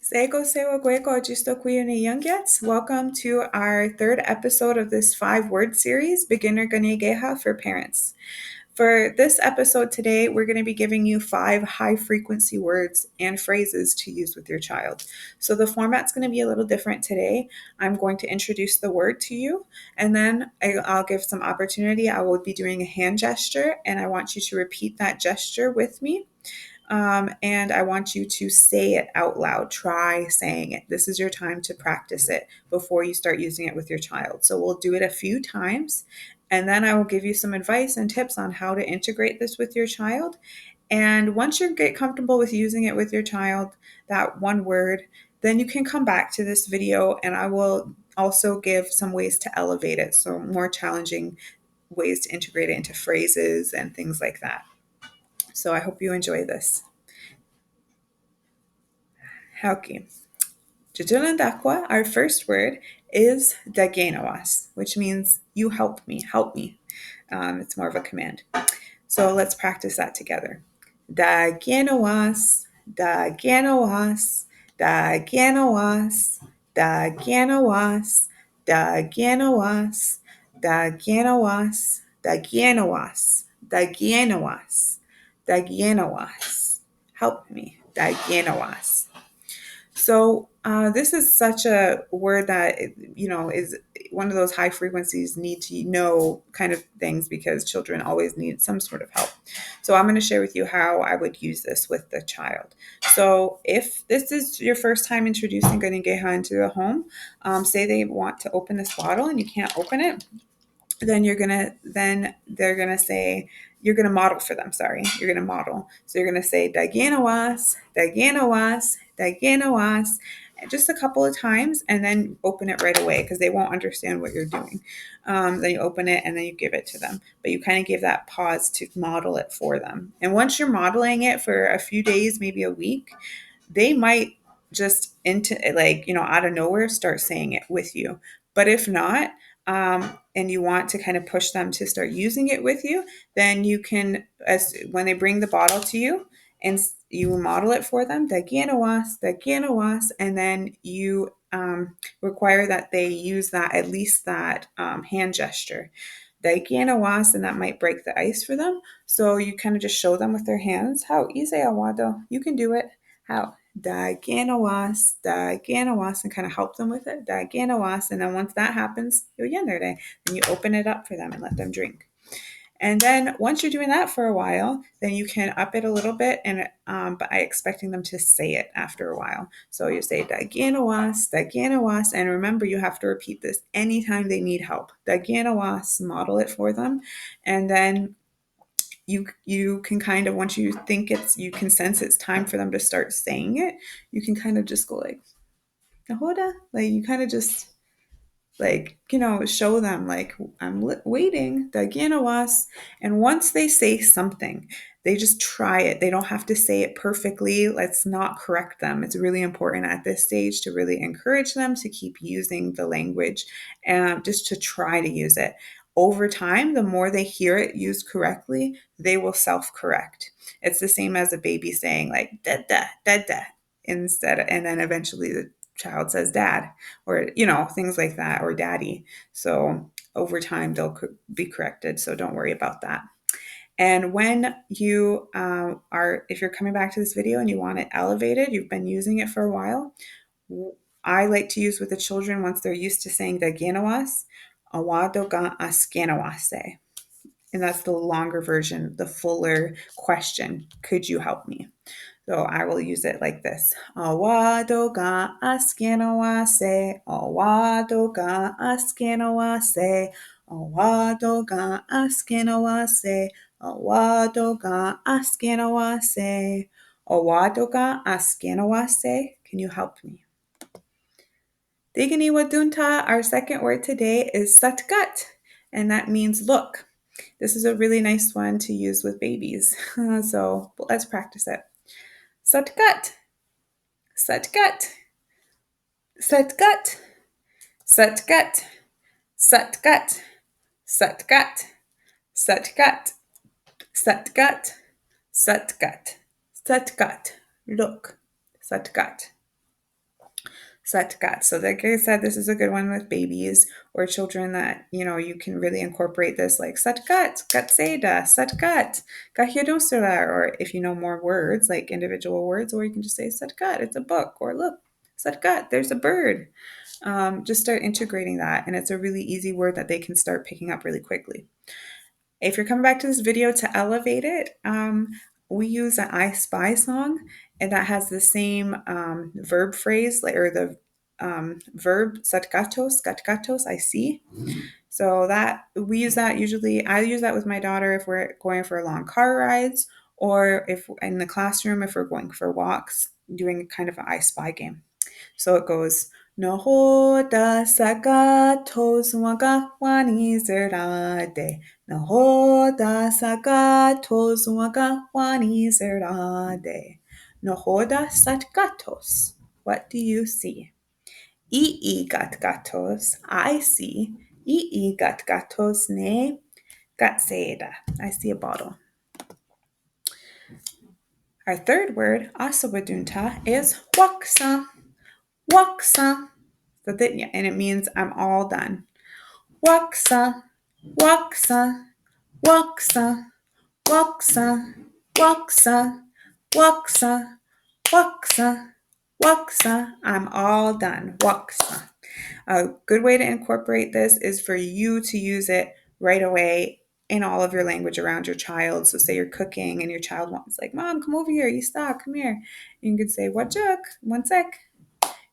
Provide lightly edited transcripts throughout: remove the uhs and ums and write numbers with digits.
Seiko sewa gweko jisto kuyune youngets. Welcome to our third episode of this 5-word series, Beginner Kanyen'kéha for Parents. For this episode today, we're going to be giving you 5 high-frequency words and phrases to use with your child. So the format's going to be a little different today. I'm going to introduce the word to you, and then I'll give some opportunity. I will be doing a hand gesture, and I want you to repeat that gesture with me. And I want you to say it out loud. Try saying it. This is your time to practice it before you start using it with your child. So we'll do it a few times, and then I will give you some advice and tips on how to integrate this with your child. And once you get comfortable with using it with your child, that one word, then you can come back to this video and I will also give some ways to elevate it. So more challenging ways to integrate it into phrases and things like that. So I hope you enjoy this. Okay. Our first word is dagénawas, which means you help me, help me. It's more of a command. So let's practice that together. Dagénawas, dagénawas, dagénawas, dagénawas, dagénawas, dagénawas, dagénawas, dagénawas, dagénawas. Help me, dagénawas. So this is such a word that, is one of those high frequencies need to know kind of things because children always need some sort of help. So I'm going to share with you how I would use this with the child. So if this is your first time introducing Kanyen'kéha into the home, say they want to open this bottle and you can't open it, then they're gonna say, you're gonna model for them. Sorry, you're gonna model. So you're gonna say dagénawas, dagénawas, dagénawas, just a couple of times, and then open it right away because they won't understand what you're doing. Then you open it and then you give it to them, but you kind of give that pause to model it for them. And once you're modeling it for a few days, maybe a week, they might just out of nowhere start saying it with you. But if not, and you want to kind of push them to start using it with you, then you can, when they bring the bottle to you, and you model it for them, dagénawas, and then you require that they use at least that hand gesture, dagénawas, and that might break the ice for them. So you kind of just show them with their hands how easy awado, you can do it. How dagénawas, and kind of help them with it, dagénawas, and then once that happens, Yoyánere, then you open it up for them and let them drink. And then once you're doing that for a while, then you can up it a little bit, and but I expecting them to say it after a while. So you say dagénawas, and remember you have to repeat this anytime they need help. Dagénawas, model it for them, and then you can kind of, once you think you can sense it's time for them to start saying it, you can kind of just go like nahoda, like you kind of just show them like I'm waiting, dagénawas. And once they say something, they just try it. They don't have to say it perfectly. Let's not correct them. It's really important at this stage to really encourage them to keep using the language and just to try to use it. Over time, the more they hear it used correctly, they will self-correct. It's the same as a baby saying like da da da da and then eventually the child says dad, or things like that, or daddy. So over time they'll be corrected, so don't worry about that. And when you if you're coming back to this video and you want it elevated, you've been using it for a while, I like to use with the children, once they're used to saying dagénawas, awado ga askenawase. And that's the longer version, the fuller question, could you help me? So I will use it like this. Awado ga askenawase, awado ga askenawase, awado ga askenawase, awado ga askenawase, awado ga askenawase. Can you help me? Digini wadunta, our second word today is Sátkat, and that means look. This is a really nice one to use with babies. So let's practice it. Sátkat, Sátkat, Sátkat, Sátkat, Sátkat, Sátkat, Sátkat, Sátkat, Sátkat, Sátkat, look, Sátkat. Sátkat. So like I said, this is a good one with babies or children that, you can really incorporate this like Sátkat, Katseda, Sátkat, Kahirosura, or if you know more words, like individual words, or you can just say Sátkat, it's a book, or look, Sátkat, there's a bird. Just start integrating that, and it's a really easy word that they can start picking up really quickly. If you're coming back to this video to elevate it, we use an I Spy song, and that has the same verb phrase, or the verb skatkatos, I see. So that we use that usually. I use that with my daughter if we're going for long car rides, or if in the classroom if we're going for walks, doing kind of an I Spy game. So it goes, Nahoda sagatos wagawani zerade. Nahoda sagatos wagawani zerade. Nahoda satgatos. What do you see? Gatgatos. I see. Gatgatos ne gatseda. I see a bottle. Our third word, asawadunta, is Waxa. Waxa. And it means I'm all done. Waxa, Waxa, Waxa, Waxa, Waxa, Waxa, Waxa, Waxa. I'm all done. Waxa. A good way to incorporate this is for you to use it right away in all of your language around your child. So say you're cooking and your child wants like, Mom, come over here. You stop. Come here. And you could say, Wajak, one sec.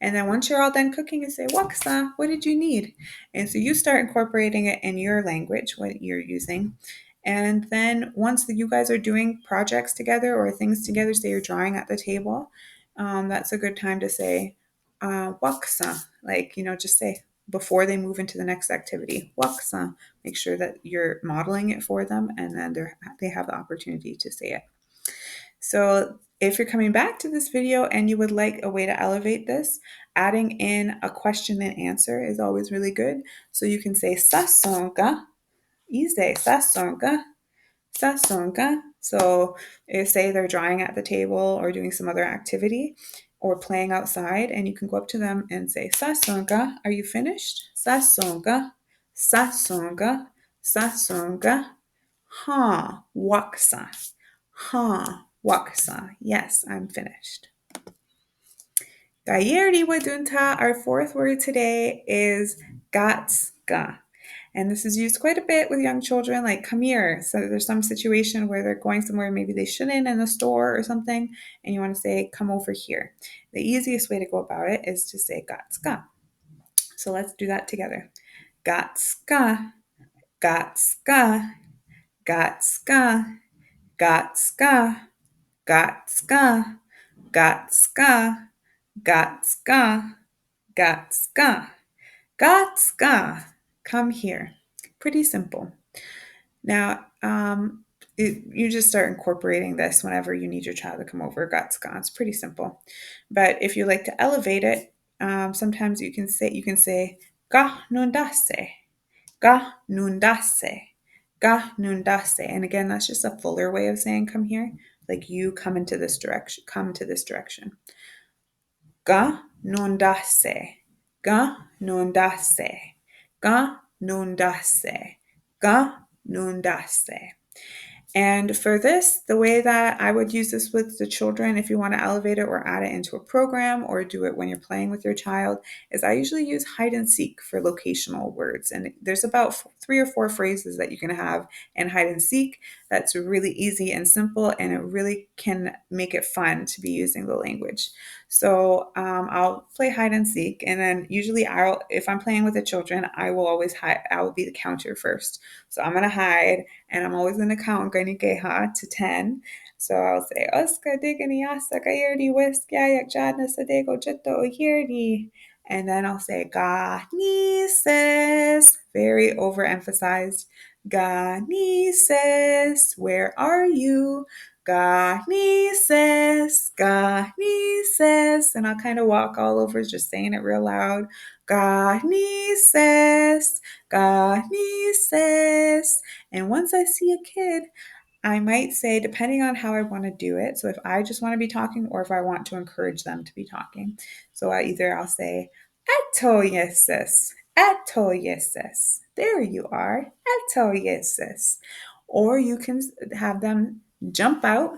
And then once you're all done cooking, you say, Waxa, what did you need? And so you start incorporating it in your language, what you're using. And then once you guys are doing projects together or things together, say you're drawing at the table, that's a good time to say Waxa. Like, just say before they move into the next activity, Waxa. Make sure that you're modeling it for them, and then they have the opportunity to say it. So if you're coming back to this video and you would like a way to elevate this, adding in a question and answer is always really good. So you can say sasonga, ize sasonga, sasonga. So if say they're drawing at the table or doing some other activity or playing outside, and you can go up to them and say, Sasonga, are you finished? Sasonga, sasonga, sasonga. Ha, Waxa. Ha, Waxa. Yes, I'm finished. Gayerdi wadunta, our fourth word today is Godzika. And this is used quite a bit with young children, like come here. So there's some situation where they're going somewhere maybe they shouldn't in the store or something, and you want to say, come over here. The easiest way to go about it is to say Godzika. So let's do that together. Godzika, Godzika, Godzika, Godzika, Godzika, Godzika, Godzika, Godzika, Godzika. Come here. Pretty simple. Now, you just start incorporating this whenever you need your child to come over. Godzika. It's pretty simple. But if you like to elevate it, sometimes you can say ga nundase, ga nundase, ga nundase. And again, that's just a fuller way of saying come here. Like you come into this direction, come to this direction. Ga nundase, ga nundase, ga nundase, ga nundase. And for this, the way that I would use this with the children, if you want to elevate it or add it into a program or do it when you're playing with your child, is I usually use hide and seek for locational words. And there's about 3 or 4 phrases that you can have in hide and seek that's really easy and simple, and it really can make it fun to be using the language. So I'll play hide and seek, and then usually if I'm playing with the children, I will always hide. I will be the counter first. So I'm going to hide, and I'm always going to count Kanyen'kéha to 10. So I'll say, Oska digani asa kayerdi wiskyayak jadna sadego jito oyerdi. And then I'll say, Ganises, very overemphasized. Ganises, where are you? Ganises, Ganises. And I'll kind of walk all over just saying it real loud. Ganises, Ganises. And once I see a kid, I might say, depending on how I want to do it. So if I just want to be talking or if I want to encourage them to be talking. So I'll say, Takyé, sis. Takyé, sis. There you are. Takyé, sis. Or you can have them jump out.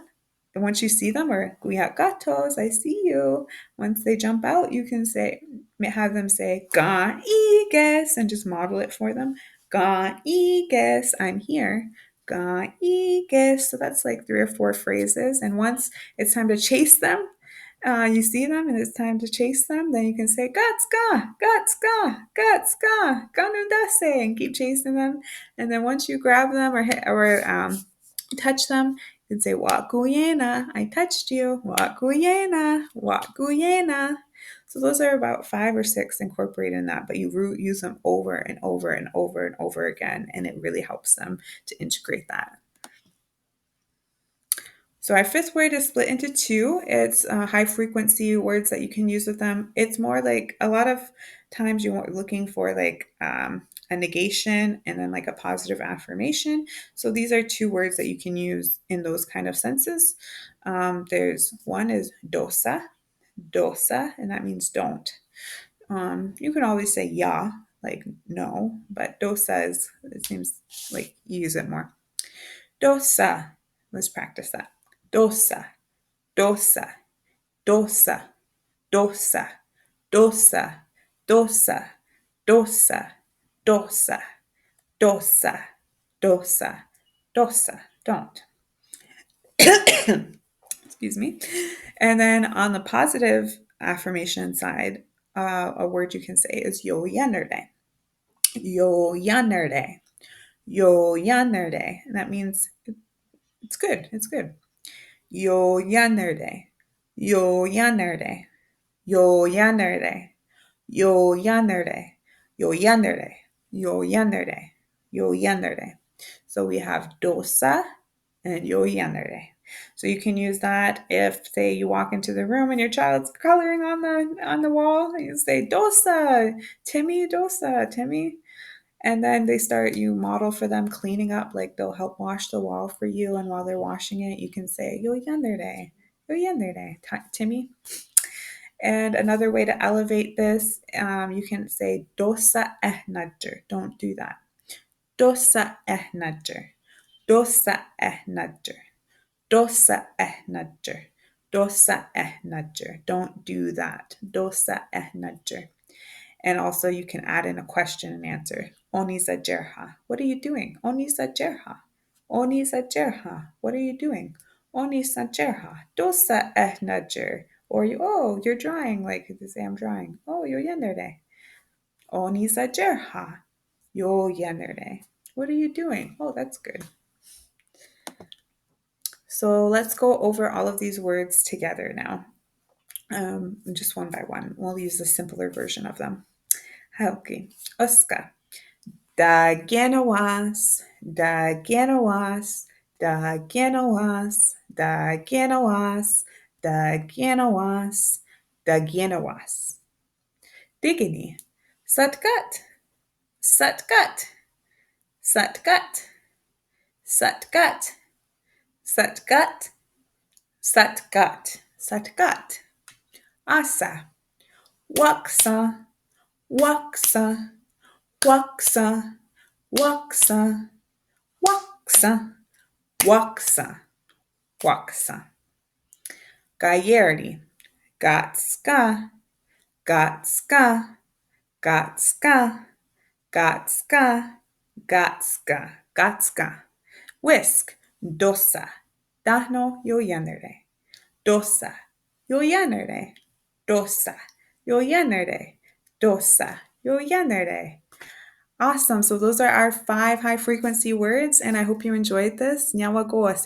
And once you see them, or we have gatos, I see you. Once they jump out, you can have them say, Kanyen'kéha, and just model it for them. Kanyen'kéha, I'm here. Kanyen'kéha. So that's like 3 or 4 phrases. And once it's time to chase them, you see them and it's time to chase them, then you can say Godzika, Godzika, Godzika, Kanen'shon, and keep chasing them. And then once you grab them or touch them, you can say Waku'yena, I touched you, Waku'yena, Waku'yena. So those are about 5 or 6 incorporated in that, but you use them over and over and over and over again, and it really helps them to integrate that. So our 5th word is split into 2. It's high frequency words that you can use with them. It's more like a lot of times you're looking for like a negation and then like a positive affirmation. So these are 2 words that you can use in those kind of senses. There's one is Dosa, Dosa, and that means don't. You can always say ya, like no, but Dosa it seems like you use it more. Dosa. Let's practice that. Dosa, Dosa, Dosa, Dosa, Dosa, Dosa, Dosa, Dosa, Dosa, Dosa, Dosa. Don't. Excuse me. And then on the positive affirmation side, a word you can say is Yoyánere. Yoyánere. Yoyánere. And that means it's good. It's good. Yoyánere. Yoyánere. Yoyánere. Yoyánere. Yoyánere. Yoyánere. Yoyánere. So we have Dosa and Yoyánere. So you can use that if, say, you walk into the room and your child's coloring on the wall. You say Dosa, Timmy, Dosa, Timmy. And then you model for them cleaning up, like they'll help wash the wall for you. And while they're washing it, you can say, Yoyánere, Yoyánere, Timmy. And another way to elevate this, you can say, Dosa ehnager. Don't do that. Dosa ehnager. Dosa ehnager. Dosa ehnager. Dosa ehnager. Don't do that. Dosa ehnager. And also you can add in a question and answer. Oni zajerha. What are you doing? Oni zajerha. Oni zajerha. What are you doing? Oni zajerha. Dosa ehnager. Or you're drawing. Like they say, I'm drawing. Oh, yoyánere. Oni zajerha. Yoyánere. What are you doing? Oh, that's good. So let's go over all of these words together now. Just one by one. We'll use the simpler version of them. Okay. Oska. Dagenawas, Dagenawas, Dagenawas, Dagenawas, Dagenawas, Dagenawas. Digini. Sátkat, Sátkat, Sátkat, Sátkat, Sátkat, Sátkat, Sátkat. Asa. Waxa, Waxa, Waxa, Waxa, Waxa, Waxa, Waxa. Gayerdi. Godzika, Godzika, Godzika, Godzika, Godzika, Godzika. Whisk. Dosa. Dahno Yoyánere. Dosa. Yoyánere. Dosa. Yoyánere. Dosa. Yoyánere. Awesome. So those are our 5 high frequency words, and I hope you enjoyed this. Nyawagoa,